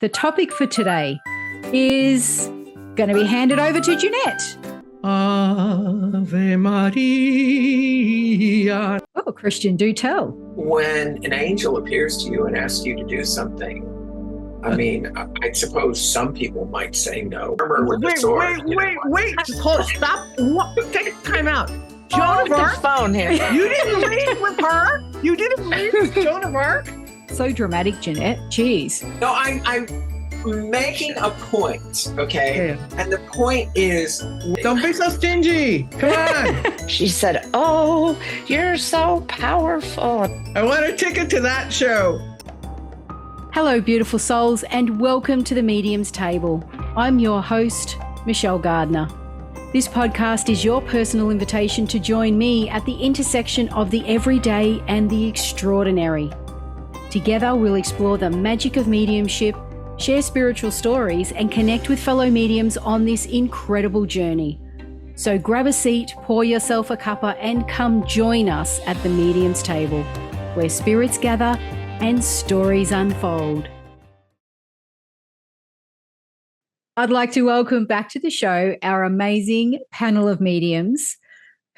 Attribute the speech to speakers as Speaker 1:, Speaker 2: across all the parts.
Speaker 1: The topic for today is going to be handed over to Jeannette.
Speaker 2: Ave Maria.
Speaker 1: Oh, Christian, do tell.
Speaker 3: When an angel appears to you and asks you to do something, I mean, I suppose some people might say no.
Speaker 2: Wait. Just hold, stop. Take time out. Joan of Arc.
Speaker 4: Phone here.
Speaker 2: You didn't leave with her? You didn't leave with Joan of Arc?
Speaker 1: So dramatic, Jeannette. Jeez.
Speaker 3: No, I'm making a point, okay?
Speaker 2: Yeah.
Speaker 3: And the point is...
Speaker 2: Don't be so stingy. Come on.
Speaker 4: She said, "Oh, you're so powerful."
Speaker 2: I want a ticket to that show.
Speaker 1: Hello, beautiful souls, and welcome to the Medium's Table. I'm your host, Michelle Gardner. This podcast is your personal invitation to join me at the intersection of the everyday and the extraordinary. Together, we'll explore the magic of mediumship, share spiritual stories, and connect with fellow mediums on this incredible journey. So grab a seat, pour yourself a cuppa, and come join us at the Medium's Table, where spirits gather and stories unfold. I'd like to welcome back to the show our amazing panel of mediums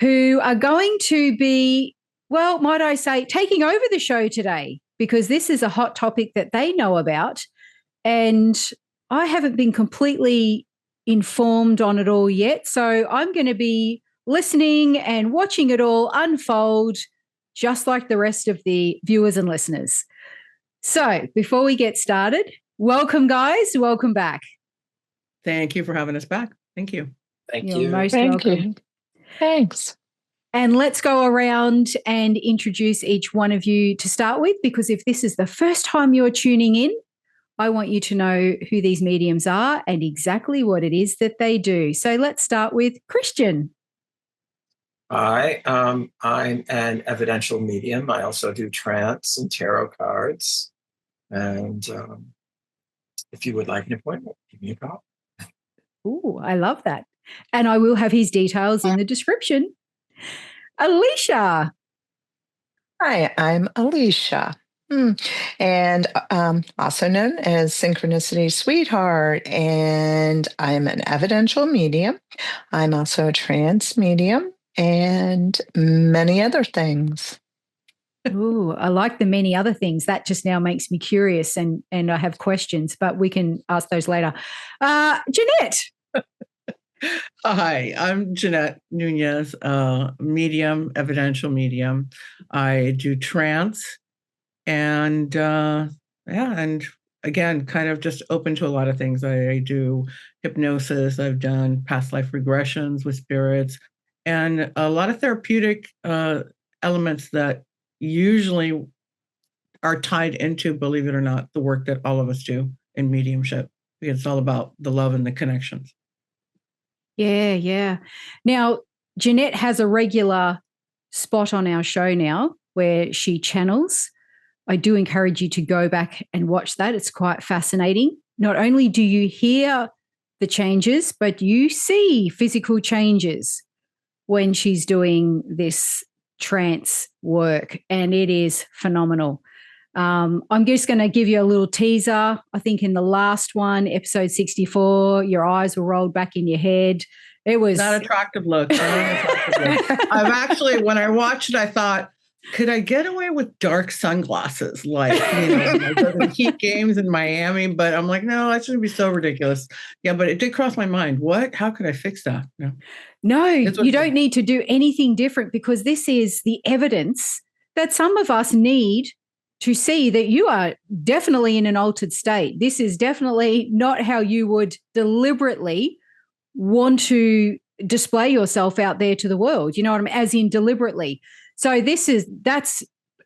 Speaker 1: who are going to be, well, might I say, taking over the show today, because this is a hot topic that they know about. And I haven't been completely informed on it all yet. So I'm going to be listening and watching it all unfold, just like the rest of the viewers and listeners. So before we get started, welcome, guys. Welcome back.
Speaker 2: Thank you for having us back. Thank you.
Speaker 3: Thank
Speaker 1: You're
Speaker 3: you.
Speaker 1: most
Speaker 4: Thank
Speaker 1: welcome.
Speaker 4: you. Thanks.
Speaker 1: And let's go around and introduce each one of you to start with, because if this is the first time you're tuning in, I want you to know who these mediums are and exactly what it is that they do. So let's start with Christian.
Speaker 3: Hi, I'm an evidential medium. I also do trance and tarot cards. And if you would like an appointment, give me a call.
Speaker 1: Ooh, I love that. And I will have his details in the description. Alicia.
Speaker 4: Hi, I'm Alicia. And also known as Synchronicity Sweetheart. And I'm an evidential medium. I'm also a trance medium and many other things.
Speaker 1: Ooh, I like the many other things. That just now makes me curious and I have questions, but we can ask those later. Jeannette.
Speaker 2: Hi, I'm Jeannette Nunez, medium, evidential medium. I do trance and and again, kind of just open to a lot of things. I do hypnosis. I've done past life regressions with spirits and a lot of therapeutic elements that usually are tied into, believe it or not, the work that all of us do in mediumship. Because it's all about the love and the connections.
Speaker 1: Yeah. Now, Jeannette has a regular spot on our show now where she channels. I do encourage you to go back and watch that. It's quite fascinating. Not only do you hear the changes, but you see physical changes when she's doing this trance work, and it is phenomenal. I'm just going to give you a little teaser. I think in the last one, episode 64, your eyes were rolled back in your head. It was
Speaker 2: not an attractive look. I've actually, when I watched it, I thought, could I get away with dark sunglasses? Like, the Heat games in Miami, but I'm like, no, that shouldn't be so ridiculous. Yeah, but it did cross my mind. What? How could I fix that?
Speaker 1: No, you don't need to do anything different, because this is the evidence that some of us need to see that you are definitely in an altered state. This is definitely not how you would deliberately want to display yourself out there to the world. You know what I mean? As in deliberately. So that's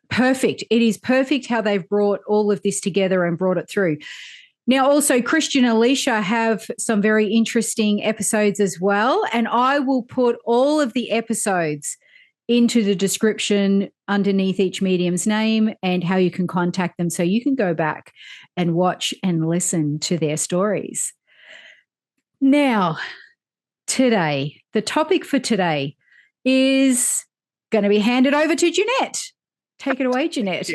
Speaker 1: perfect. It is perfect how they've brought all of this together and brought it through. Now, also, Christian and Alicia have some very interesting episodes as well, and I will put all of the episodes into the description underneath each medium's name and how you can contact them, so you can go back and watch and listen to their stories. Now, today, the topic for today is going to be handed over to Jeannette. Take it away, Jeannette.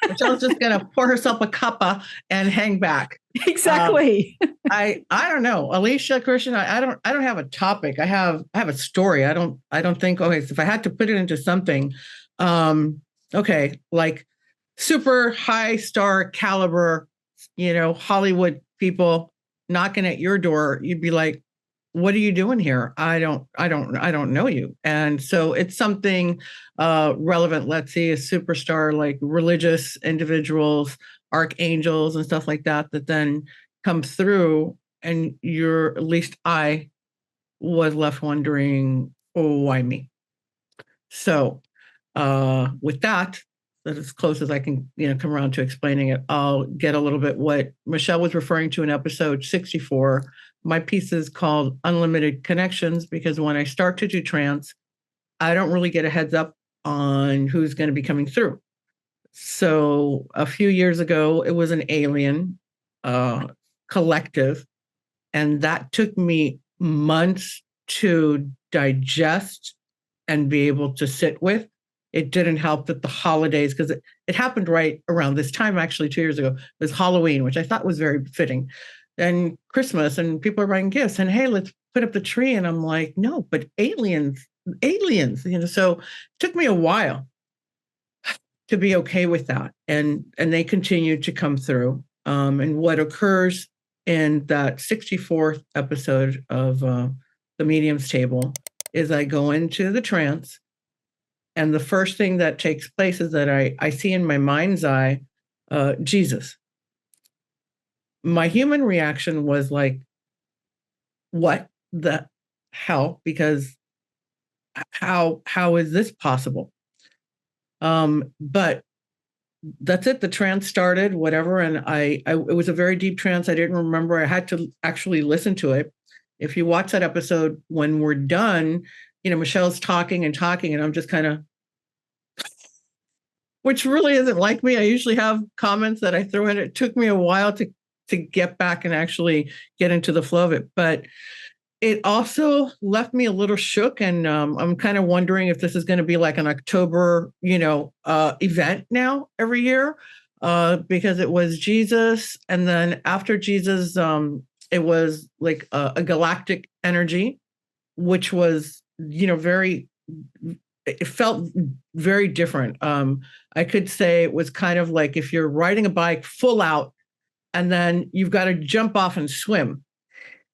Speaker 2: Michelle's just going to pour herself a cuppa and hang back.
Speaker 1: Exactly.
Speaker 2: I don't know, Alicia, Christian. I don't have a topic. I have a story. I don't think. Okay, so if I had to put it into something, okay, like super high star caliber, Hollywood people knocking at your door, you'd be like, what are you doing here? I don't know you. And so it's something relevant. Let's see, a superstar, like religious individuals, archangels and stuff like that then come through, and at least I was left wondering, oh, why me? So with that as close as I can, come around to explaining it, I'll get a little bit what Michelle was referring to in episode 64. My piece is called Unlimited Connections, because when I start to do trance, I don't really get a heads up on who's going to be coming through. So a few years ago, it was an alien collective, and that took me months to digest and be able to sit with. It didn't help that the holidays, because it happened right around this time, actually 2 years ago, it was Halloween, which I thought was very fitting, and Christmas, and people are buying gifts, and hey, let's put up the tree. And I'm like, no, but aliens, so it took me a while to be okay with that. And they continued to come through. And what occurs in that 64th episode of the Medium's Table is I go into the trance, and the first thing that takes place is that I see in my mind's eye, Jesus. My human reaction was like, what the hell? Because how is this possible? But that's it. The trance started, whatever. And it was a very deep trance. I didn't remember. I had to actually listen to it. If you watch that episode, when we're done, Michelle's talking, and I'm just kind of, which really isn't like me. I usually have comments that I throw in. It took me a while to get back and actually get into the flow of it. But it also left me a little shook. And I'm kind of wondering if this is going to be like an October, event now every year, because it was Jesus. And then after Jesus, it was like a galactic energy, which was, it felt very different. I could say it was kind of like if you're riding a bike full out, and then you've got to jump off and swim,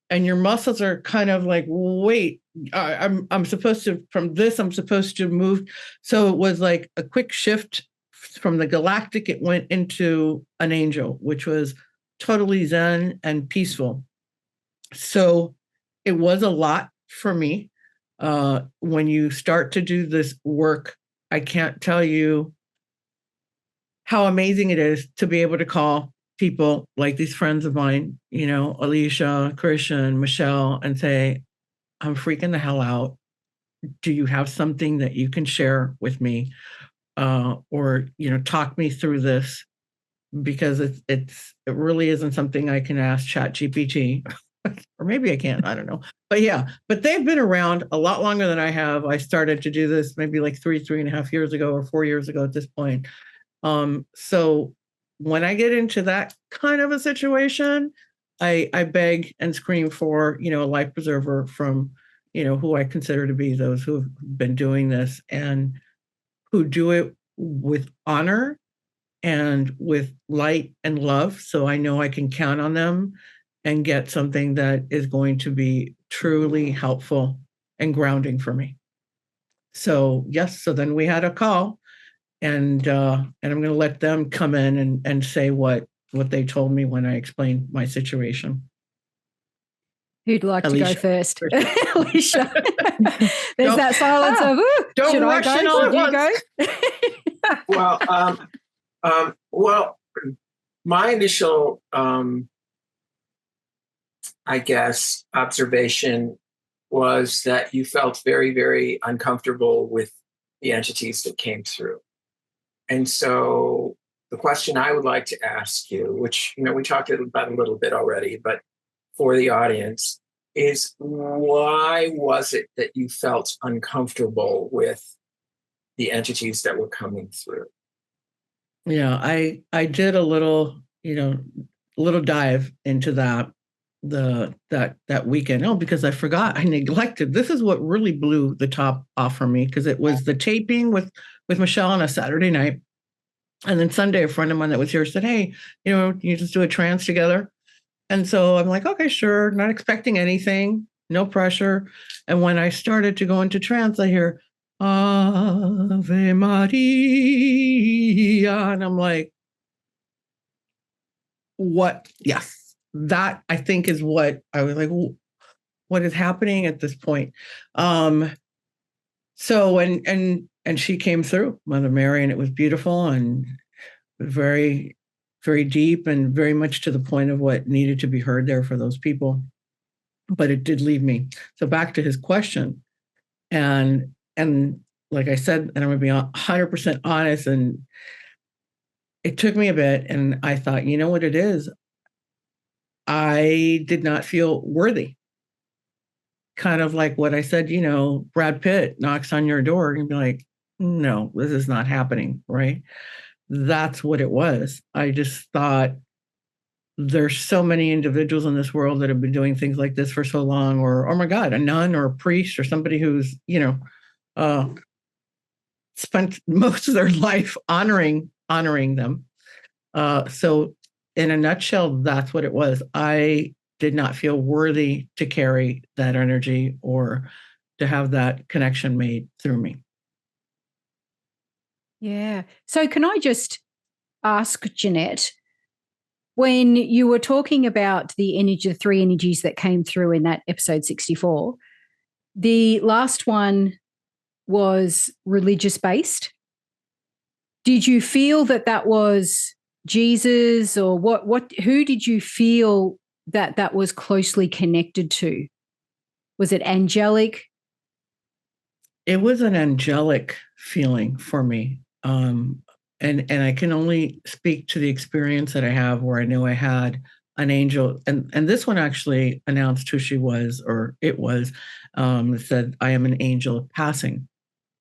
Speaker 2: and your muscles are kind of like, wait, I'm supposed to, from this, I'm supposed to move. So it was like a quick shift from the galactic. It went into an angel, which was totally zen and peaceful. So it was a lot for me. When you start to do this work, I can't tell you how amazing it is to be able to call people like these friends of mine, Alicia, Christian, Michelle, and say, I'm freaking the hell out. Do you have something that you can share with me? Or, talk me through this, because it really isn't something I can ask ChatGPT, or maybe I can't, I don't know. But yeah, but they've been around a lot longer than I have. I started to do this maybe like 3.5 years ago, or 4 years ago at this point. So when I get into that kind of a situation, I beg and scream for, a life preserver from, who I consider to be those who have been doing this, and who do it with honor and with light and love. So I know I can count on them and get something that is going to be truly helpful and grounding for me. So yes, so then we had a call. And I'm going to let them come in and say what they told me when I explained my situation.
Speaker 1: Who'd like
Speaker 2: Alicia.
Speaker 1: to go first? Alicia. There's that silence of,
Speaker 2: don't
Speaker 1: should
Speaker 2: rush
Speaker 1: I go? Should you
Speaker 2: go?
Speaker 3: Well, my initial, I guess, observation was that you felt very, very uncomfortable with the entities that came through. And so the question I would like to ask you, which, we talked about a little bit already, but for the audience, is why was it that you felt uncomfortable with the entities that were coming through.
Speaker 2: Yeah, I did a little, little dive into that weekend. Oh, because I forgot, I neglected. This is what really blew the top off for me, because it was the taping with Michelle on a Saturday night. And then Sunday, a friend of mine that was here said, "Hey, you just do a trance together." And so I'm like, okay, sure, not expecting anything, no pressure. And when I started to go into trance, I hear Ave Maria. And I'm like, what? Yes, that I think is what I was like, what is happening at this point? So and she came through, Mother Mary, and it was beautiful and very, very deep and very much to the point of what needed to be heard there for those people. But it did leave me. So back to his question, and like I said, and I'm going to be 100% honest, and it took me a bit, and I thought, you know what it is? I did not feel worthy. Kind of like what I said, Brad Pitt knocks on your door and be like, no, this is not happening, right? That's what it was. I just thought, there's so many individuals in this world that have been doing things like this for so long, or, oh my God, a nun or a priest or somebody who's, spent most of their life honoring them. So in a nutshell, that's what it was. I did not feel worthy to carry that energy or to have that connection made through me.
Speaker 1: Yeah. So can I just ask, Jeannette, when you were talking about the three energies that came through in that episode 64, the last one was religious-based. Did you feel that was Jesus, or who did you feel that was closely connected to? Was it angelic?
Speaker 2: It was an angelic feeling for me. And I can only speak to the experience that I have, where I know I had an angel, and this one actually announced who she was, or it was, said, "I am an angel of passing."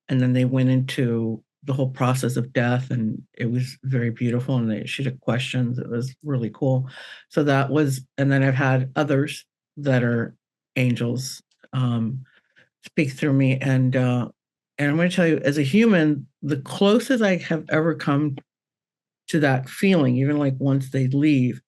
Speaker 2: And then they went into the whole process of death, and it was very beautiful, and she took questions. It was really cool. So that was, and then I've had others that are angels speak through me, and I'm going to tell you, as a human, the closest I have ever come to that feeling, even like once they leave,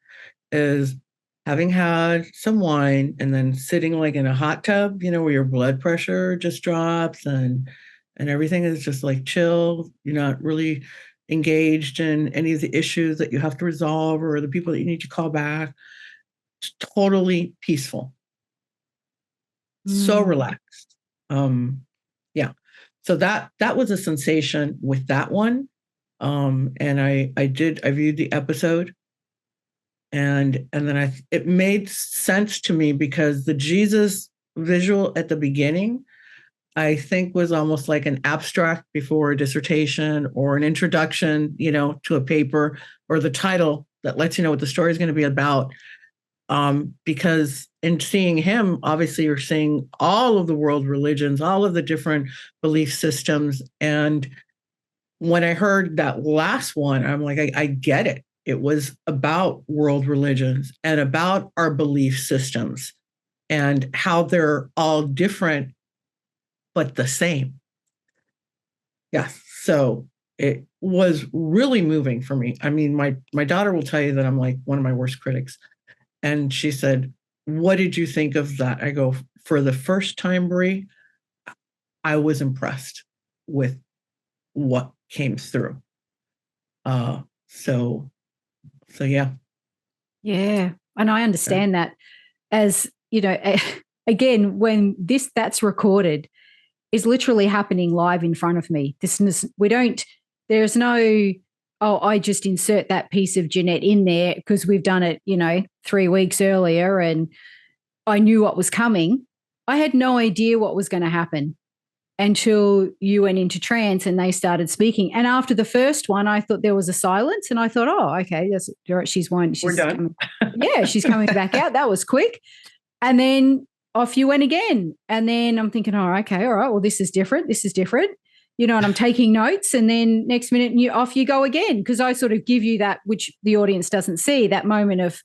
Speaker 2: is having had some wine and then sitting like in a hot tub, where your blood pressure just drops and everything is just like chill. You're not really engaged in any of the issues that you have to resolve or the people that you need to call back. It's totally peaceful. So relaxed. Yeah. So that was a sensation with that one. And I viewed the episode, and then it made sense to me, because the Jesus visual at the beginning, I think, was almost like an abstract before a dissertation or an introduction, to a paper, or the title that lets you know what the story is going to be about. Because in seeing him, obviously you're seeing all of the world religions, all of the different belief systems. And when I heard that last one, I'm like, I get it. It was about world religions and about our belief systems and how they're all different, but the same. Yeah. So it was really moving for me. I mean, my daughter will tell you that I'm like one of my worst critics. And she said, "What did you think of that?" I go, "For the first time, Brie, I was impressed with what came through." So yeah.
Speaker 1: Yeah. And I understand that, as, again, when that's recorded, is literally happening live in front of me. There's no, I just insert that piece of Jeannette in there because we've done it, 3 weeks earlier and I knew what was coming. I had no idea what was going to happen until you went into trance and they started speaking. And after the first one, I thought there was a silence, and I thought, oh, okay,
Speaker 2: We're done.
Speaker 1: She's coming back out. That was quick. And then off you went again. And then I'm thinking, oh, okay, all right, well, this is different. and I'm taking notes, and then next minute off you go again, because I sort of give you that, which the audience doesn't see, that moment of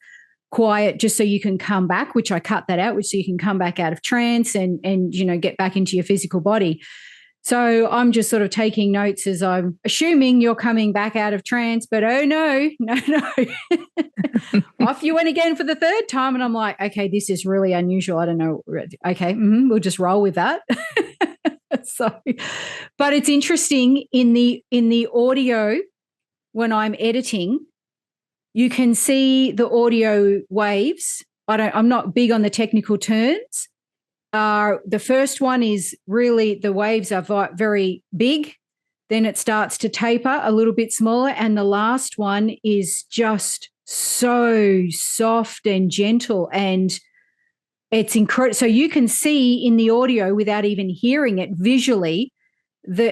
Speaker 1: quiet, just so you can come back, which I cut that out, which so you can come back out of trance and get back into your physical body. So I'm just sort of taking notes as I'm assuming you're coming back out of trance, but oh no. Off you went again for the third time. And I'm like, okay, this is really unusual. I don't know. Okay, we'll just roll with that. So, but it's interesting in the audio when I'm editing, you can see the audio waves. I'm not big on the technical terms. The first one is really, the waves are very big. Then it starts to taper a little bit smaller. And the last one is just so soft and gentle. And it's incredible. So you can see in the audio, without even hearing it visually,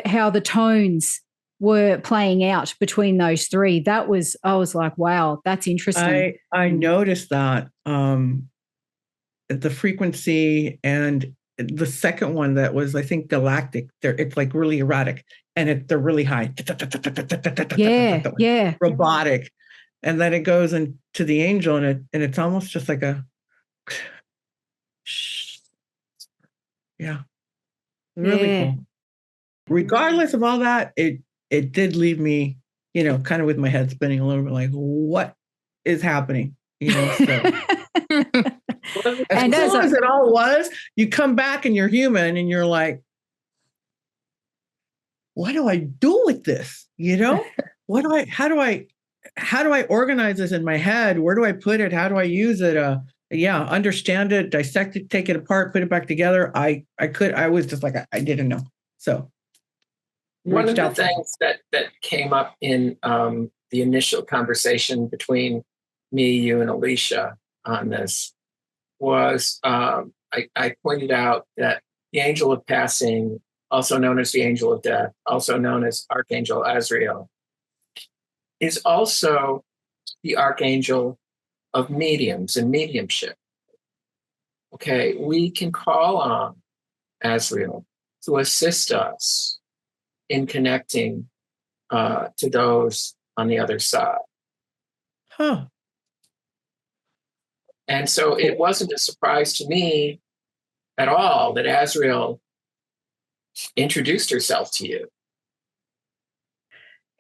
Speaker 1: how the tones were playing out between those three. I was like, wow, that's interesting.
Speaker 2: I noticed that the frequency, and the second one that was, I think, galactic, it's like really erratic, and they're really high.
Speaker 1: Yeah.
Speaker 2: Robotic. And then it goes into the angel, and it's almost just like a yeah. Really cool. Regardless of all that, it did leave me, kind of with my head spinning a little bit, like, what is happening? So. As cool as it all was, you come back and you're human and you're like, what do I do with this? How do I organize this in my head? Where do I put it? How do I use it? Understand it, dissect it, take it apart, put it back together. I was just like, I didn't know. So
Speaker 3: one of the things that came up in the initial conversation between me, you, and Alicia on this was I pointed out that the angel of passing, also known as the angel of death, also known as Archangel Azrael, is also the archangel of mediums and mediumship. Okay, we can call on Azrael to assist us in connecting to those on the other side.
Speaker 2: Huh.
Speaker 3: And so it wasn't a surprise to me at all that Azrael introduced herself to you.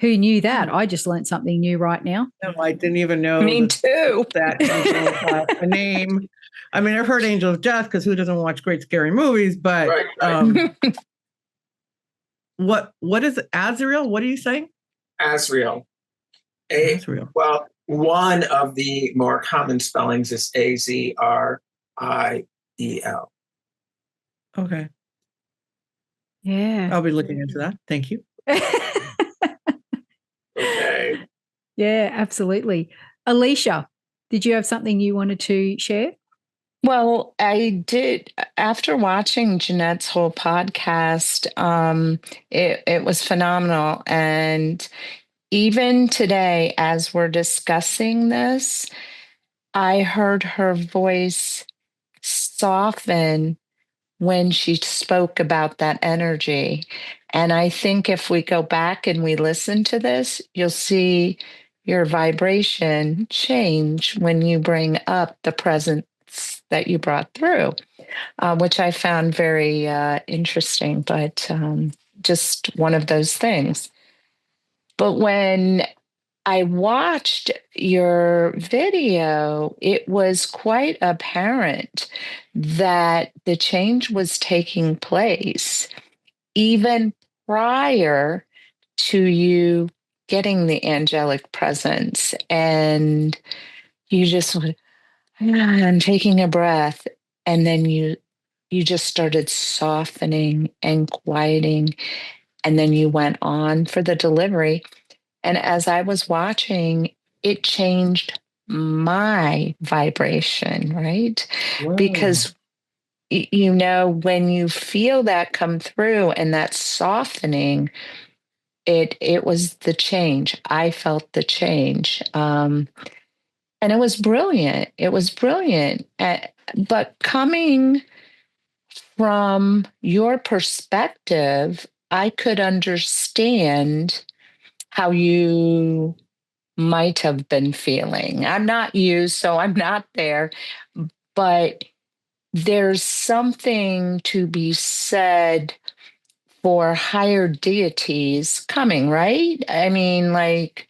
Speaker 1: Who knew that? I just learned something new right now.
Speaker 2: No, I didn't even know.
Speaker 4: Me too.
Speaker 2: That angel had a name. I mean, I've heard Angel of Death, because who doesn't watch great scary movies? But
Speaker 3: right.
Speaker 2: What is Azrael? What are you saying?
Speaker 3: Azrael.
Speaker 2: Azrael.
Speaker 3: Well, one of the more common spellings is Azriel.
Speaker 2: Okay.
Speaker 1: Yeah.
Speaker 2: I'll be looking into that. Thank you.
Speaker 3: Okay.
Speaker 1: Yeah, absolutely. Alicia, did you have something you wanted to share?
Speaker 4: Well, I did. After watching Jeanette's whole podcast, it was phenomenal. And even today, as we're discussing this, I heard her voice soften when she spoke about that energy. And I think if we go back and we listen to this, you'll see your vibration change when you bring up the presence that you brought through, which I found very interesting, but just one of those things. But when I watched your video, it was quite apparent that the change was taking place even prior to you getting the angelic presence. And you just went, I'm taking a breath. And then you just started softening and quieting. And then you went on for the delivery. And as I was watching, it changed my vibration, right?
Speaker 2: Whoa.
Speaker 4: Because, when you feel that come through and that softening, it was the change. I felt the change. And it was brilliant. It was brilliant. But coming from your perspective I could understand how you might have been feeling. I'm not you, so I'm not there, but there's something to be said for higher deities coming, right? I mean, like,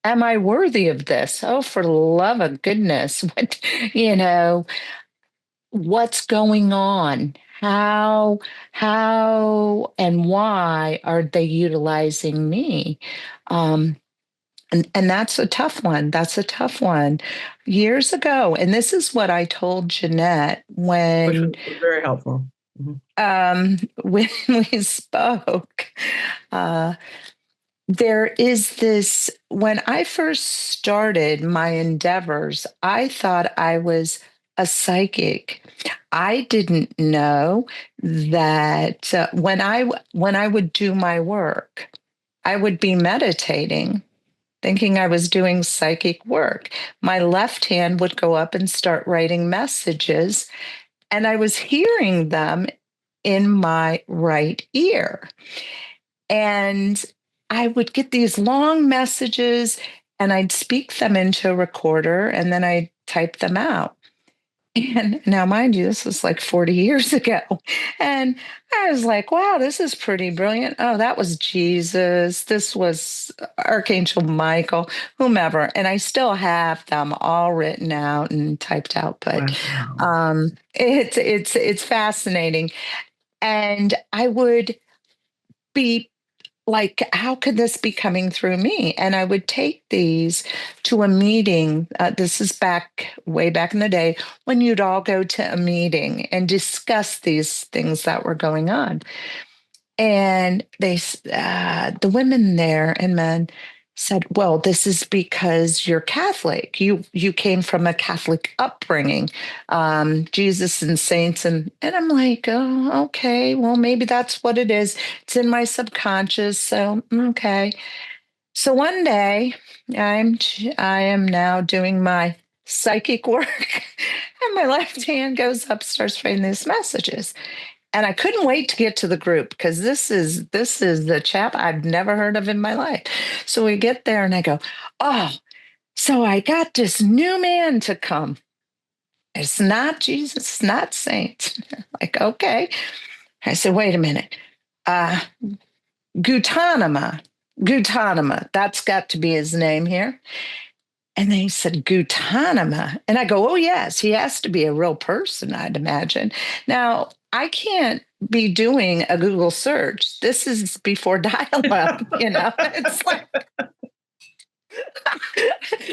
Speaker 4: am I worthy of this? Oh, for the love of goodness. What, you know, what's going on? How and why are they utilizing me? Um, and that's a tough one. That's a tough one. Years ago, and this is what I told Jeannette
Speaker 2: Which
Speaker 4: when
Speaker 2: was very helpful.
Speaker 4: when we spoke. Uh, there is this, when I first started my endeavors, I thought I was a psychic. I didn't know that when I would do my work, I would be meditating, thinking I was doing psychic work. My left hand would go up and start writing messages, and I was hearing them in my right ear. And I would get these long messages and I'd speak them into a recorder and then I'd type them out. And now, mind you, this was like 40 years ago. And I was like, wow, this is pretty brilliant. Oh, that was Jesus. This was Archangel Michael, whomever. And I still have them all written out and typed out. But
Speaker 2: Wow.
Speaker 4: it's fascinating. And I would be like, how could this be coming through me? And I would take these to a meeting. This is way back in the day when you'd all go to a meeting and discuss these things that were going on. And the women there and men said, well, this is because you're Catholic. You came from a Catholic upbringing, Jesus and saints. And I'm like, oh, okay, well, maybe that's what it is. It's in my subconscious. So, okay. So one day I am now doing my psychic work and my left hand goes up, starts writing these messages. And I couldn't wait to get to the group because this is the chap I've never heard of in my life. So we get there and I go, oh, so I got this new man to come. It's not Jesus, it's not saints. Like, okay. I said, wait a minute. Gutanima, that's got to be his name here. And they said, Gutanima. And I go, oh, yes, he has to be a real person, I'd imagine. Now, I can't be doing a Google search. This is before dial-up, It's like,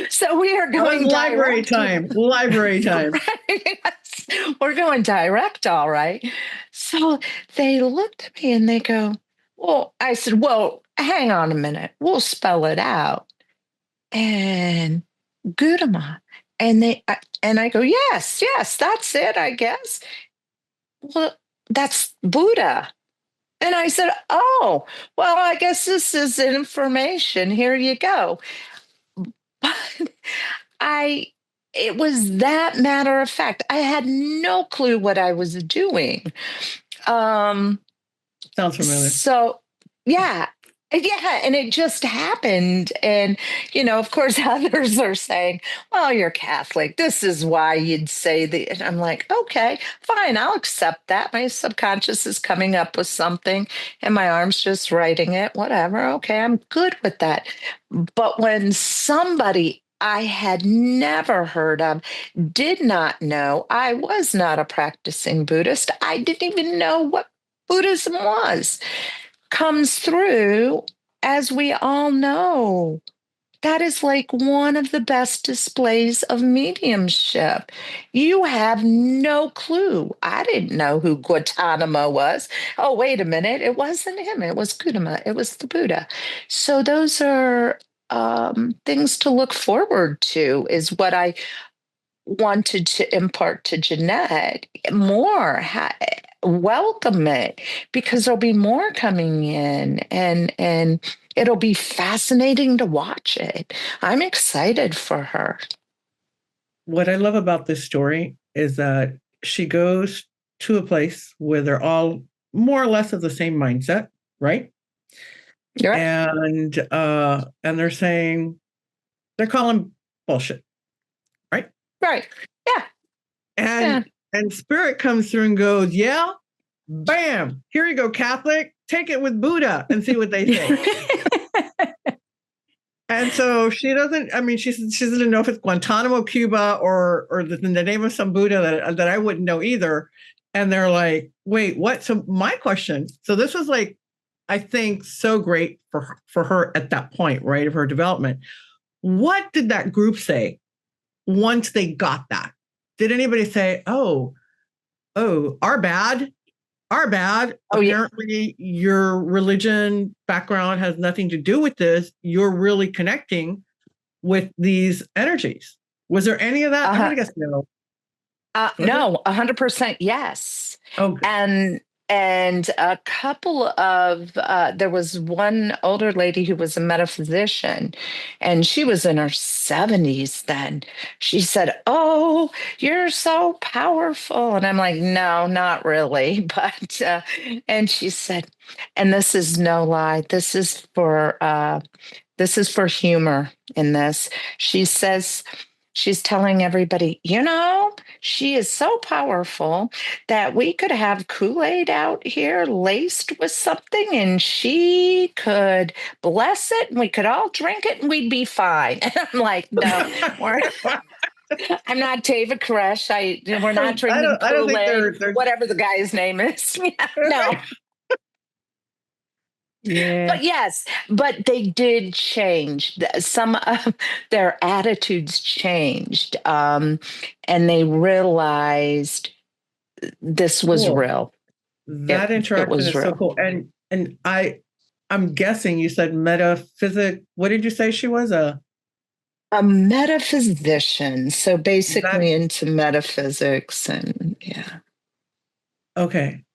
Speaker 4: so we are going
Speaker 2: library time. Library time.
Speaker 4: Right? Yes. We're going direct, all right. So they looked at me and they go, well, I said, well, hang on a minute. We'll spell it out. And Gudama. And I go, yes, that's it, I guess. Well, that's Buddha. And I said, oh, well, I guess this is information. Here you go. But it was that matter of fact. I had no clue what I was doing.
Speaker 2: Sounds familiar.
Speaker 4: So, yeah. Yeah, and it just happened. And, of course, others are saying, well, you're Catholic. This is why you'd say that. And I'm like, okay, fine, I'll accept that. My subconscious is coming up with something and my arm's just writing it, whatever. Okay, I'm good with that. But when somebody I had never heard of, did not know, I was not a practicing Buddhist. I didn't even know what Buddhism was, comes through, as we all know. That is like one of the best displays of mediumship. You have no clue. I didn't know who Gautama was. Oh, wait a minute. It wasn't him. It was Gautama. It was the Buddha. So those are things to look forward to, is what I wanted to impart to Jeannette. More. Welcome it, because there'll be more coming in, and it'll be fascinating to watch it. I'm excited for her.
Speaker 2: What I love about this story is that she goes to a place where they're all more or less of the same mindset, right?
Speaker 4: You're right.
Speaker 2: And they're saying, they're calling bullshit, right?
Speaker 4: Right. Yeah.
Speaker 2: And spirit comes through and goes, yeah, bam, here you go, Catholic, take it with Buddha and see what they say. And so she doesn't, I mean, she doesn't know if it's Guantanamo, Cuba, or the name of some Buddha that I wouldn't know either. And they're like, wait, what? So my question, so this was like, I think so great for her at that point, right, of her development. What did that group say once they got that? Did anybody say, oh, our bad? Oh, apparently your religion background has nothing to do with this. You're really connecting with these energies. Was there any of that? I'm going to guess no.
Speaker 4: No, 100% yes.
Speaker 2: Okay.
Speaker 4: And a couple of, there was one older lady who was a metaphysician, and she was in her 70s then. She said, oh, you're so powerful. And I'm like, no, not really. But, and she said, and this is no lie, this is for humor in this. She says, she's telling everybody, she is so powerful that we could have Kool-Aid out here laced with something and she could bless it and we could all drink it and we'd be fine. And I'm like, no, I'm not Teva Koresh. We're not drinking Kool-Aid, whatever the guy's name is. No.
Speaker 1: Yeah.
Speaker 4: But yes, but they did change. Some of their attitudes changed, and they realized this was real.
Speaker 2: That interaction is real. So cool. And I'm guessing you said metaphysics. What did you say she was? A
Speaker 4: metaphysician. So basically into metaphysics and yeah.
Speaker 2: Okay.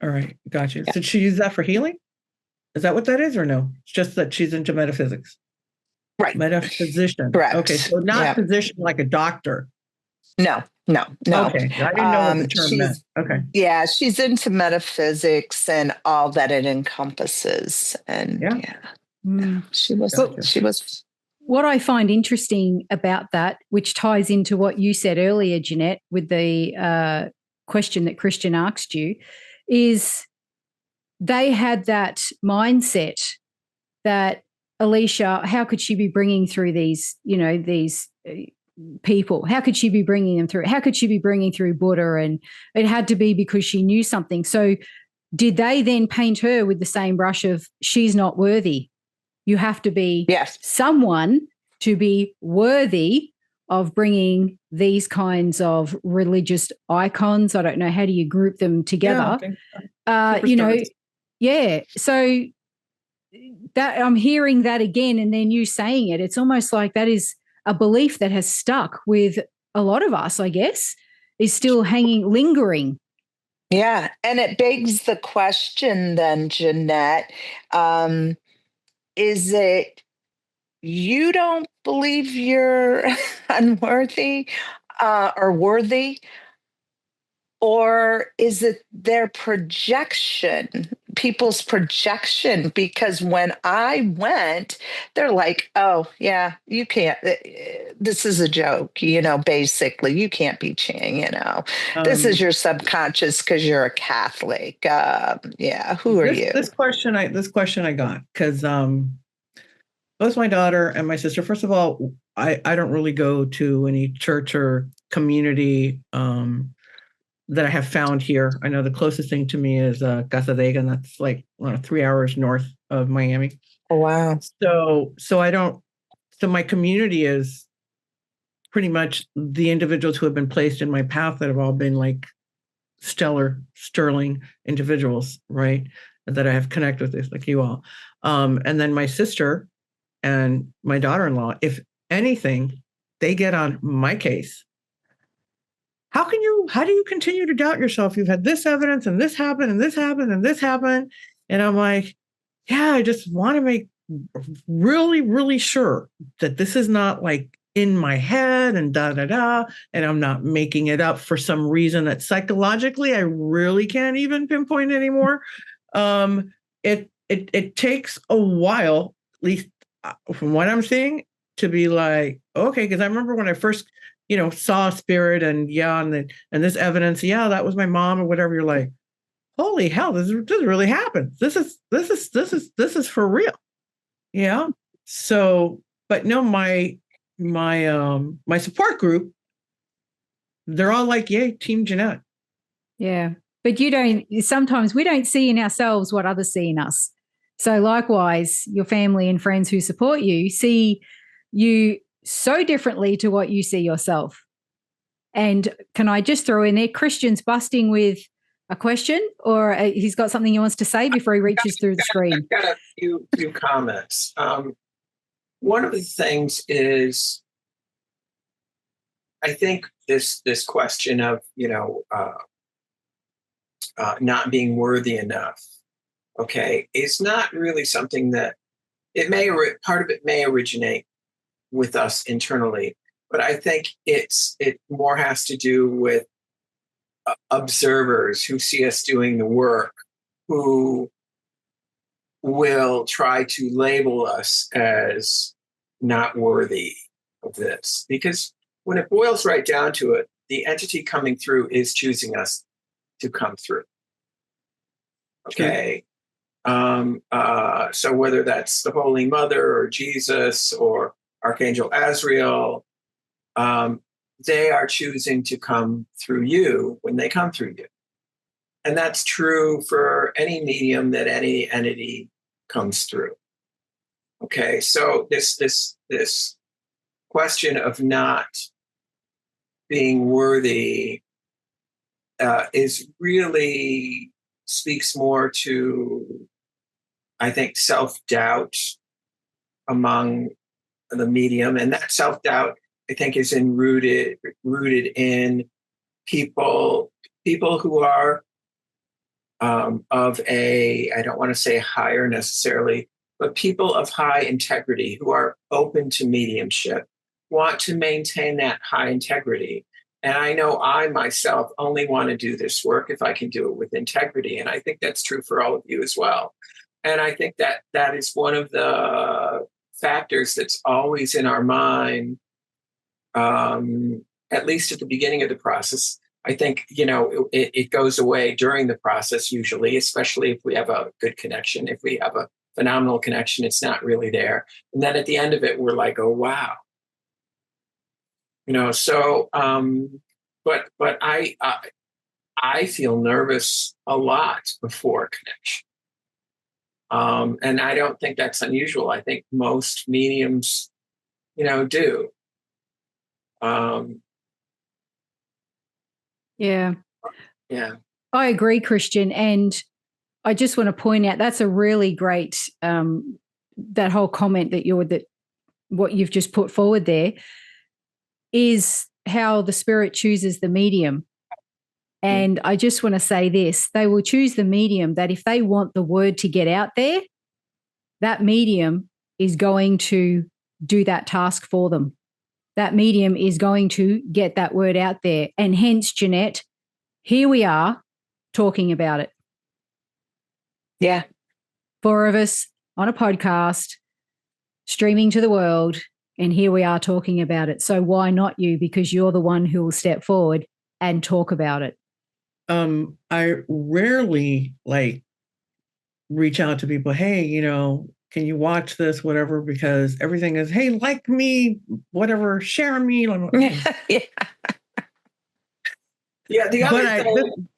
Speaker 2: All right. Gotcha. Yeah. So she used that for healing? Is that what that is or no? It's just that she's into metaphysics.
Speaker 4: Right.
Speaker 2: Metaphysician.
Speaker 4: Correct.
Speaker 2: Okay. So not physician like a doctor.
Speaker 4: No.
Speaker 2: Okay. I didn't know what the term meant. Okay.
Speaker 4: Yeah. She's into metaphysics and all that it encompasses. And she was.
Speaker 1: What I find interesting about that, which ties into what you said earlier, Jeannette, with the question that Christian asked you, is they had that mindset that Alicia, how could she be bringing through these people? How could she be bringing them through? How could she be bringing through Buddha? And it had to be because she knew something. So did they then paint her with the same brush of she's not worthy? You have to be someone to be worthy of bringing these kinds of religious icons. I don't know, how do you group them together? Yeah. So that I'm hearing that again, and then you saying it, it's almost like that is a belief that has stuck with a lot of us, I guess, is still lingering.
Speaker 4: Yeah. And it begs the question then, Jeannette, is it you don't believe you're unworthy or worthy? Or is it their projection, people's projection? Because when I went, they're like, oh, yeah, you can't. This is a joke, basically. You can't be Ching, this is your subconscious because you're a Catholic. Who are you?
Speaker 2: This question I got because both my daughter and my sister, first of all, I don't really go to any church or community that I have found here. I know the closest thing to me is Casa Vega, and that's like 3 hours north of Miami.
Speaker 4: Oh, wow.
Speaker 2: So I don't, so my community is pretty much the individuals who have been placed in my path that have all been like sterling individuals, right? That I have connected with this, like you all. And then my sister and my daughter-in-law, if anything, they get on my case. How do you continue to doubt yourself? You've had this evidence and this happened and this happened and this happened. And I'm like, yeah, I just want to make really, really sure that this is not like in my head and and I'm not making it up for some reason that psychologically I really can't even pinpoint anymore. it takes a while, at least from what I'm seeing, to be like, okay, because I remember when I first, saw spirit and this evidence, that was my mom or whatever. You're like, holy hell, this really happened. This is for real. Yeah. So, but no, my support group, they're all like, yay, Team Jeannette.
Speaker 1: Yeah. But sometimes we don't see in ourselves what others see in us. So likewise, your family and friends who support you see you so differently to what you see yourself. And can I just throw in there, Christian's busting with a question, or he's got something he wants to say before he reaches through the screen?
Speaker 3: I've got a few comments. One of the things is, I think this question of, not being worthy enough, okay, is not really something that part of it may originate with us internally, but I think it more has to do with observers who see us doing the work, who will try to label us as not worthy of this. Because when it boils right down to it, the entity coming through is choosing us to come through. Okay. So whether that's the Holy Mother or Jesus or Archangel Azrael, they are choosing to come through you when they come through you. And that's true for any medium that any entity comes through. Okay, so this question of not being worthy is really speaks more to, I think, self-doubt among the medium, and that self-doubt, I think, is rooted in people who are of I don't want to say higher necessarily, but people of high integrity who are open to mediumship, want to maintain that high integrity. And I know I myself only want to do this work if I can do it with integrity. And I think that's true for all of you as well. And I think that is one of the factors that's always in our mind, at least at the beginning of the process. I think, it goes away during the process usually, especially if we have a good connection. If we have a phenomenal connection, it's not really there. And then at the end of it, we're like, oh, wow. So, but I feel nervous a lot before connection. And I don't think that's unusual. I think most mediums, do.
Speaker 1: Yeah.
Speaker 3: Yeah.
Speaker 1: I agree, Christian. And I just want to point out that's a really great, that whole comment that what you've just put forward there is how the spirit chooses the medium. And I just want to say this, they will choose the medium that if they want the word to get out there, that medium is going to do that task for them. That medium is going to get that word out there. And hence, Jeannette, here we are talking about it.
Speaker 4: Yeah.
Speaker 1: 4 of us on a podcast, streaming to the world, and here we are talking about it. So why not you? Because you're the one who will step forward and talk about it.
Speaker 2: I rarely reach out to people, hey, can you watch this, whatever, because everything is, hey, like me, whatever, share me.
Speaker 4: Yeah.
Speaker 3: Yeah. The other thing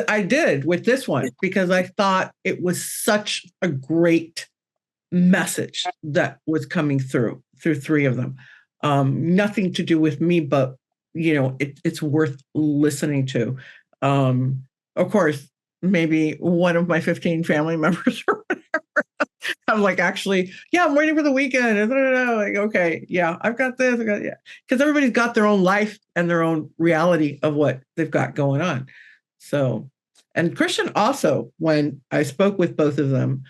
Speaker 2: I did with this one because I thought it was such a great message that was coming through 3 of them. Nothing to do with me, but it's worth listening to. Of course, maybe one of my 15 family members or whatever. I'm like, actually, I'm waiting for the weekend. Like, okay, I've got this. Because everybody's got their own life and their own reality of what they've got going on. So, and Christian also, when I spoke with both of them,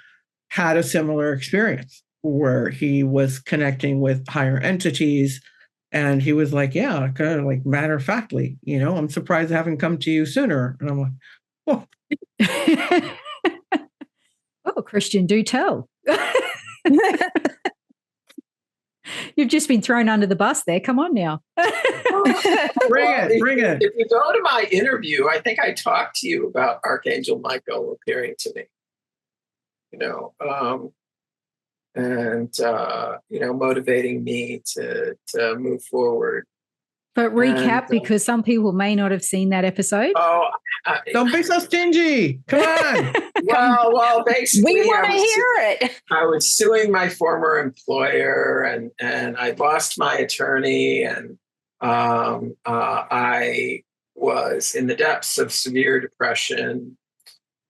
Speaker 2: had a similar experience where he was connecting with higher entities. And he was like, kind of like matter of factly, I'm surprised I haven't come to you sooner. And I'm like, whoa.
Speaker 1: Oh, Christian, do tell. You've just been thrown under the bus there. Come on now.
Speaker 2: Bring it.
Speaker 3: If you go to my interview, I think I talked to you about Archangel Michael appearing to me, motivating me to move forward.
Speaker 1: But recap, because some people may not have seen that episode.
Speaker 3: Oh,
Speaker 2: don't be so stingy. Come on.
Speaker 3: well, basically,
Speaker 4: we want to hear it.
Speaker 3: I was suing my former employer, and I lost my attorney, and I was in the depths of severe depression,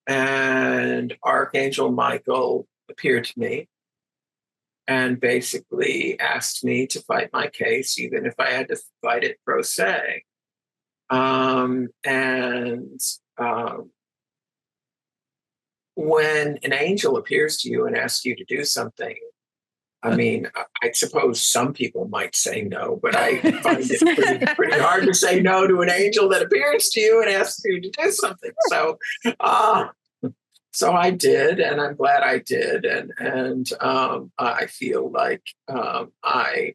Speaker 3: and Archangel Michael appeared to me and basically asked me to fight my case, even if I had to fight it pro se. When an angel appears to you and asks you to do something, I mean, I suppose some people might say no, but I find it pretty hard to say no to an angel that appears to you and asks you to do something. So I did, and I'm glad I did, and I feel like I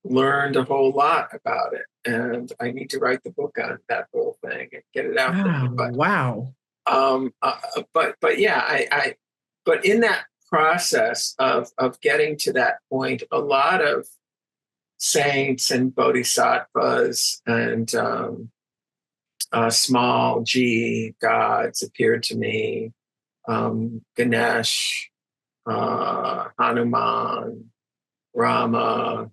Speaker 3: learned a whole lot about it, and I need to write the book on that whole thing and get it out there. But,
Speaker 2: wow.
Speaker 3: But yeah, but in that process of getting to that point, a lot of saints and bodhisattvas and small g gods appeared to me. Ganesh, Hanuman, Rama,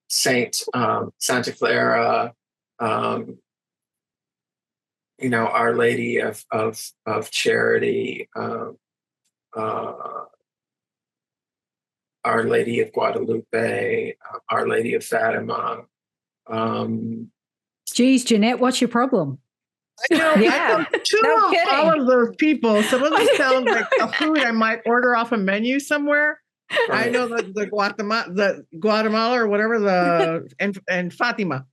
Speaker 3: Saint Santa Clara, Our Lady of Charity, Our Lady of Guadalupe, Our Lady of Fatima.
Speaker 1: Geez, Jeannette, what's your problem?
Speaker 2: I know all of those people. Some of them sound like a food I might order off a menu somewhere. Right. I know the Guatemala or whatever, and Fatima.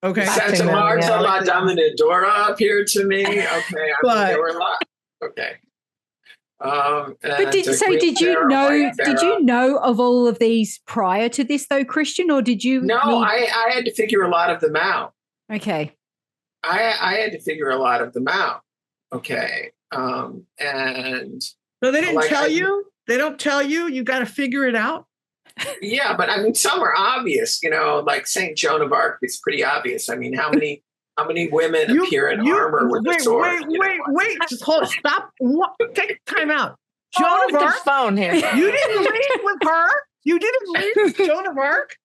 Speaker 2: Okay.
Speaker 3: Santa Marta La Dominadora appeared to me. Okay, there were a lot. Okay.
Speaker 1: But did you know of all of these prior to this though, Christian, or did you?
Speaker 3: No, I had to figure a lot of them out.
Speaker 1: Okay.
Speaker 3: I had to figure a lot of them out. Okay. And
Speaker 2: so they didn't tell you? They don't tell you? You got to figure it out?
Speaker 3: Yeah, but I mean, some are obvious, like Saint Joan of Arc is pretty obvious. I mean, how many women appear in armor with a sword?
Speaker 2: Wait, just hold, stop. Take time out. Joan of Arc?
Speaker 4: Phone here.
Speaker 2: You didn't read with her? You didn't read with Joan of Arc?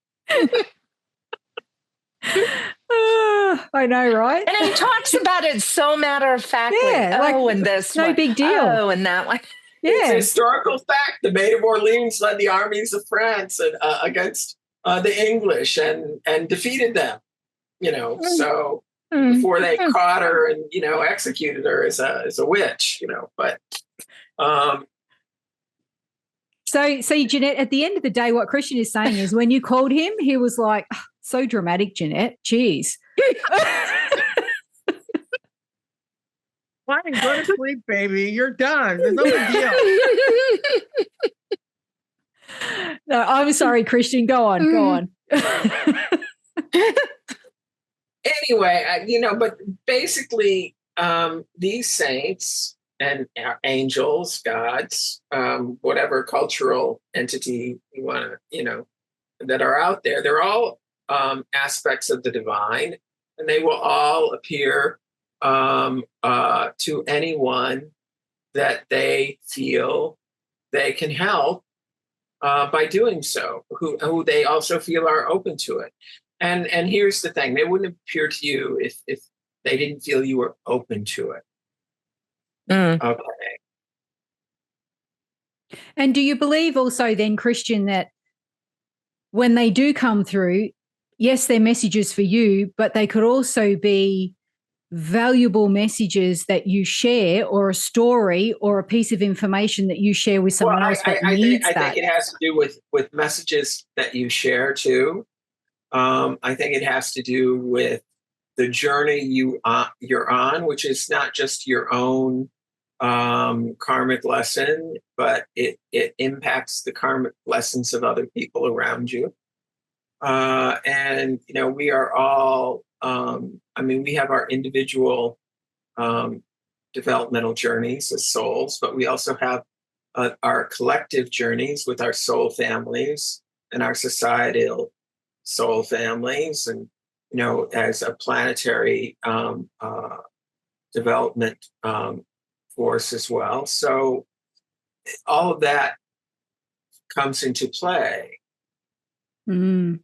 Speaker 1: I know, right?
Speaker 4: And he talks about it so matter of factly.
Speaker 1: Yeah,
Speaker 4: and this
Speaker 1: no
Speaker 4: one.
Speaker 1: Big deal.
Speaker 4: Oh, and that one.
Speaker 1: Yeah.
Speaker 3: It's a historical fact. The Maid of Orleans led the armies of France against the English and defeated them. So before they caught her and executed her as a witch. But.
Speaker 1: So Jeannette, at the end of the day, what Christian is saying is when you called him, he was like, oh, so dramatic, Jeannette. Jeez.
Speaker 2: Fine, go to sleep, baby. You're done. There's no big deal.
Speaker 1: No, I'm sorry, Christian. Go on.
Speaker 3: Anyway, but basically, these saints and angels, gods, whatever cultural entity you want to, that are out there, they're all aspects of the divine, and they will all appear to anyone that they feel they can help by doing so, who they also feel are open to it. And here's the thing: they wouldn't appear to you if they didn't feel you were open to it. Okay.
Speaker 1: And do you believe also then, Christian, that when they do come through, yes, they're messages for you, but they could also be valuable messages that you share, or a story or a piece of information that you share with someone else that needs that?
Speaker 3: I think it has to do with messages that you share too. I think it has to do with the journey you're on, which is not just your own karmic lesson, but it impacts the karmic lessons of other people around you. And, we are all, we have our individual developmental journeys as souls, but we also have our collective journeys with our soul families and our societal soul families, and as a planetary development force as well. So all of that comes into play.
Speaker 1: Mm.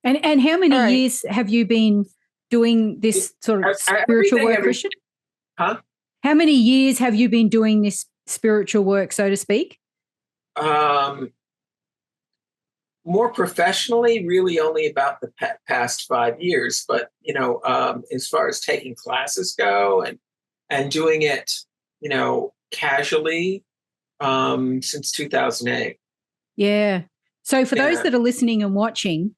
Speaker 1: And how many years have you been doing this sort of spiritual work, Christian?
Speaker 3: Huh?
Speaker 1: How many years have you been doing this spiritual work, so to speak?
Speaker 3: More professionally, really only about the past 5 years. But, as far as taking classes go and doing it, casually since 2008.
Speaker 1: Yeah. So for those that are listening and watching,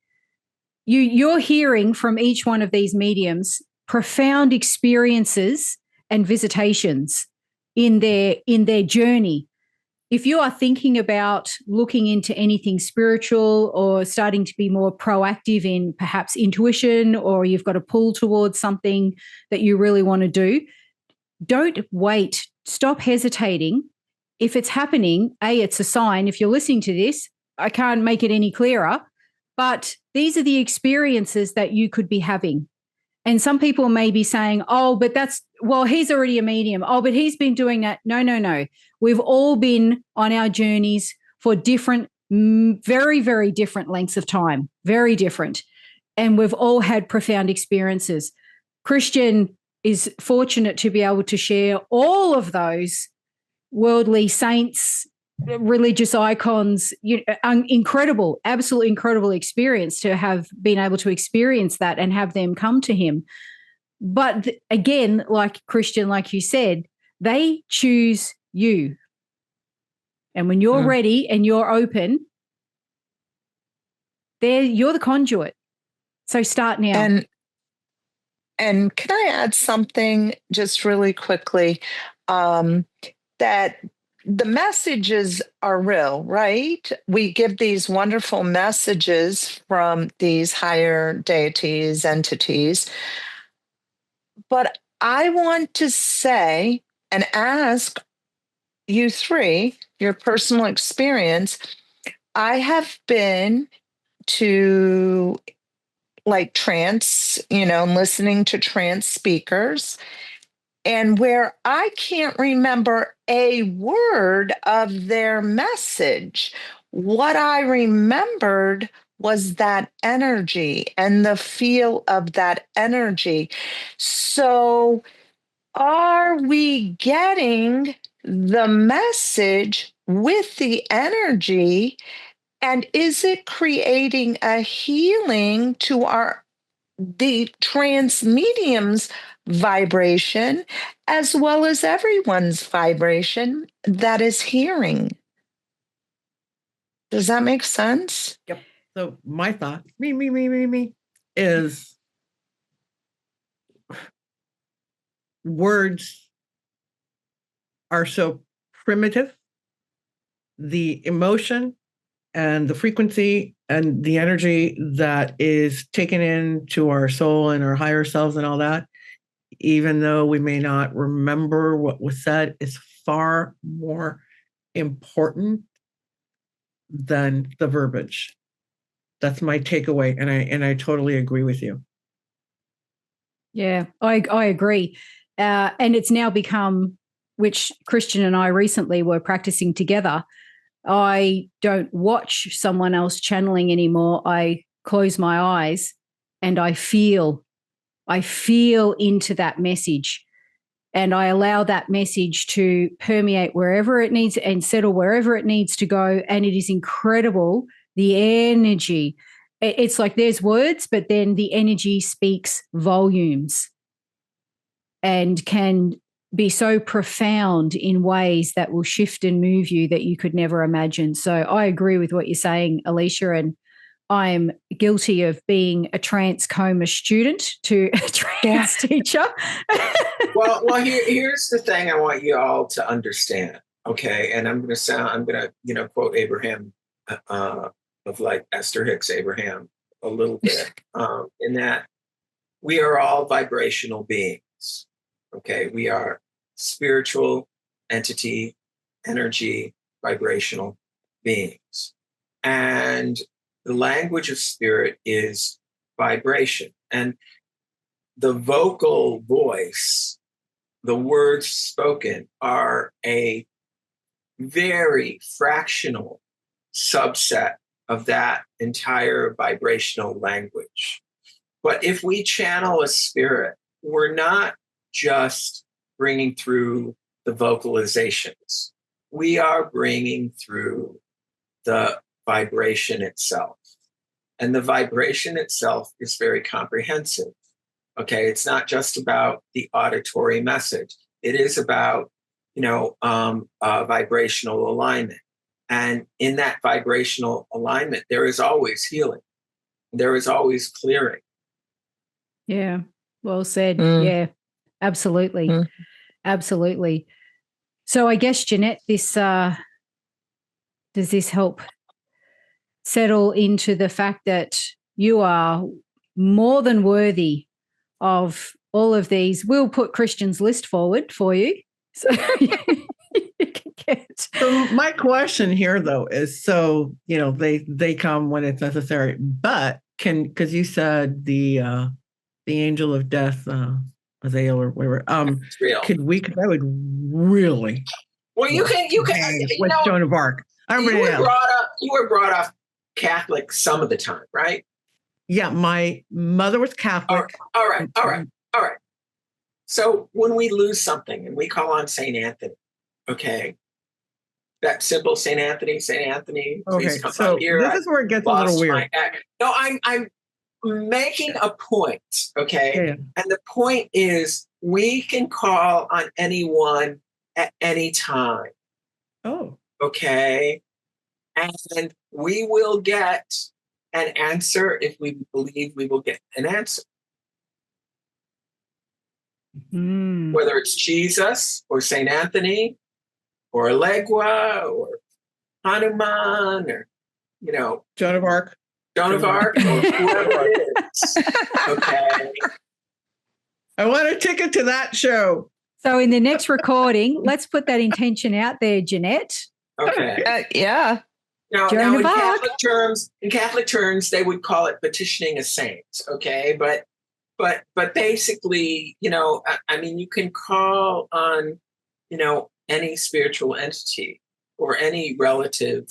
Speaker 1: you're hearing from each one of these mediums profound experiences and visitations in their journey. If you are thinking about looking into anything spiritual or starting to be more proactive in perhaps intuition, or you've got a pull towards something that you really want to do, don't wait. Stop hesitating. If it's happening, it's a sign. If you're listening to this, I can't make it any clearer, but these are the experiences that you could be having. And some people may be saying, oh, but he's already a medium. Oh, but he's been doing that. No. We've all been on our journeys for different, very, very different lengths of time, very different. And we've all had profound experiences. Christian is fortunate to be able to share all of those worldly saints, religious icons, incredible, absolutely incredible experience to have been able to experience that and have them come to him. But again, like Christian, like you said, they choose you. And when you're ready and you're open, you're the conduit. So start now.
Speaker 4: And can I add something just really quickly? That the messages are real, right? We give these wonderful messages from these higher deities, entities. But I want to say and ask you three, your personal experience. I have been to trance, listening to trance speakers, and where I can't remember a word of their message. What I remembered was that energy and the feel of that energy. So are we getting the message with the energy? And is it creating a healing to the trance medium's vibration, as well as everyone's vibration that is hearing? Does that make sense?
Speaker 2: Yep. So my thought, is words are so primitive. The emotion and the frequency and the energy that is taken into our soul and our higher selves and all that, even though we may not remember what was said, is far more important than the verbiage. That's my takeaway, and I totally agree with you.
Speaker 1: Yeah, I agree. And it's now become, which Christian and I recently were practicing together, I don't watch someone else channeling anymore. I close my eyes and I feel into that message, and I allow that message to permeate wherever it needs and settle wherever it needs to go. And it is incredible, the energy. It's like there's words, but then the energy speaks volumes and can be so profound in ways that will shift and move you that you could never imagine. So I agree with what you're saying, Alicia, and I'm guilty of being a trance coma student to a trance teacher.
Speaker 3: well, here's the thing I want you all to understand. Okay. And I'm going to quote Abraham, of like Esther Hicks Abraham a little bit, in that we are all vibrational beings. Okay. We are spiritual entity, energy, vibrational beings. And the language of spirit is vibration. And the vocal voice, the words spoken, are a very fractional subset of that entire vibrational language. But if we channel a spirit, we're not just bringing through the vocalizations. We are bringing through the vibration itself. And the vibration itself is very comprehensive. Okay, it's not just about the auditory message. It is about, vibrational alignment. And in that vibrational alignment, there is always healing. There is always clearing.
Speaker 1: Yeah, well said. Yeah, absolutely. Absolutely. So I guess, Jeannette, does this help settle into the fact that you are more than worthy of all of these? We'll put Christian's list forward for you. So you can get.
Speaker 2: So my question here, though, is they come when it's necessary, but because you said the angel of death, Azrael or whatever, could we? Because I would really.
Speaker 3: Well, you can.
Speaker 2: With Joan of Arc.
Speaker 3: You were brought up Catholic some of the time, right?
Speaker 2: Yeah, my mother was Catholic.
Speaker 3: All right. So when we lose something and we call on Saint Anthony, okay, that simple Saint Anthony, please come
Speaker 2: so
Speaker 3: here.
Speaker 2: This is where it gets a little weird.
Speaker 3: No, I'm making a point, okay?
Speaker 2: Yeah.
Speaker 3: And the point is we can call on anyone at any time.
Speaker 2: Oh.
Speaker 3: Okay? And we will get an answer if we believe we will get an answer. Whether it's Jesus or St. Anthony or Legua or Hanuman or,
Speaker 2: Joan of Arc.
Speaker 3: Or whoever it is. Okay.
Speaker 2: I want a ticket to that show.
Speaker 1: So in the next recording, let's put that intention out there, Jeannette.
Speaker 3: Okay.
Speaker 4: Yeah.
Speaker 3: Now in Catholic terms, they would call it petitioning a saint. Okay. But basically, you can call on, any spiritual entity or any relative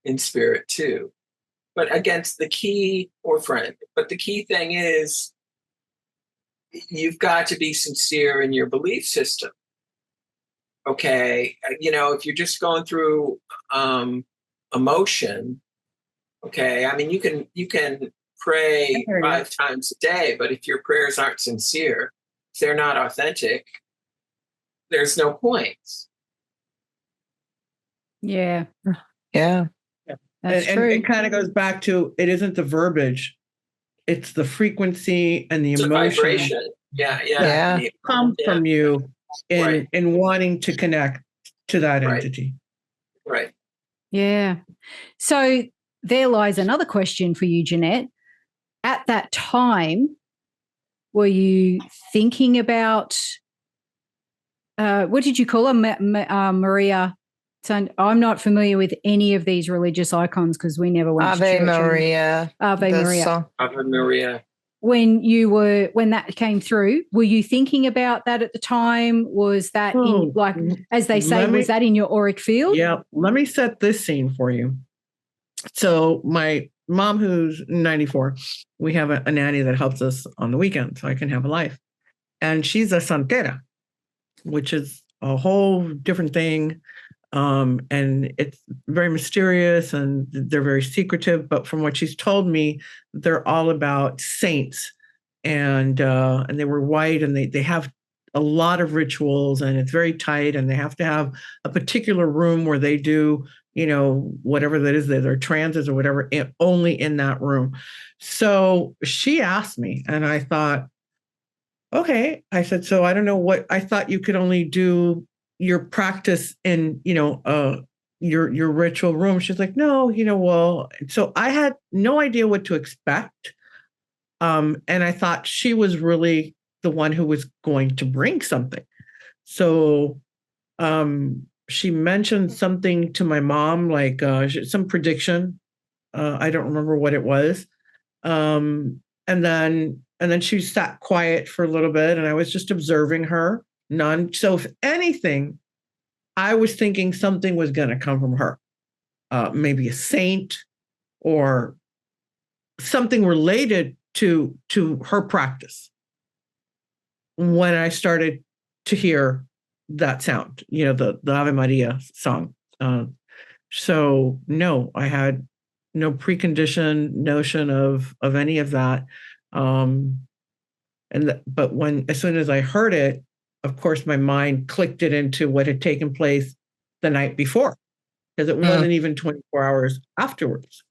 Speaker 3: in spirit too. But against the key or friend. But the key thing is you've got to be sincere in your belief system. Okay. If you're just going through emotion, okay. I mean, you can pray 5 times a day, but if your prayers aren't sincere, if they're not authentic, there's no point.
Speaker 1: Yeah.
Speaker 4: Yeah.
Speaker 1: That's
Speaker 2: and
Speaker 1: true.
Speaker 2: it kind of goes back to, it isn't the verbiage, it's the frequency and the emotion.
Speaker 3: Vibration. Yeah.
Speaker 2: Come from you in wanting to connect to that entity.
Speaker 3: Right.
Speaker 1: Yeah. So there lies another question for you, Jeannette. At that time, were you thinking about, what did you call her, Maria? I'm not familiar with any of these religious icons because we never went to church. Ave
Speaker 3: Maria.
Speaker 1: When that came through, were you thinking about that at the time? Was that as they say, was that in your auric field?
Speaker 2: Yeah. Let me set this scene for you. So my mom, who's 94, we have a nanny that helps us on the weekend so I can have a life. And she's a santera, which is a whole different thing. And it's very mysterious and they're very secretive. But from what she's told me, they're all about saints. And they were white and they have a lot of rituals and it's very tight and they have to have a particular room where they do whatever that is, their trances or whatever, only in that room. So she asked me, and I thought, okay. I said, so I don't know what, I thought you could only do your practice in, your ritual room. She's like, no, well, so I had no idea what to expect. And I thought she was really the one who was going to bring something. So she mentioned something to my mom, like some prediction. I don't remember what it was. And then she sat quiet for a little bit, and I was just observing her. So if anything, I was thinking something was going to come from her, maybe a saint or something related to her practice. When I started to hear that sound, the Ave Maria song. So no, I had no preconditioned notion of any of that. But as soon as I heard it, of course, my mind clicked it into what had taken place the night before, because it wasn't even 24 hours afterwards.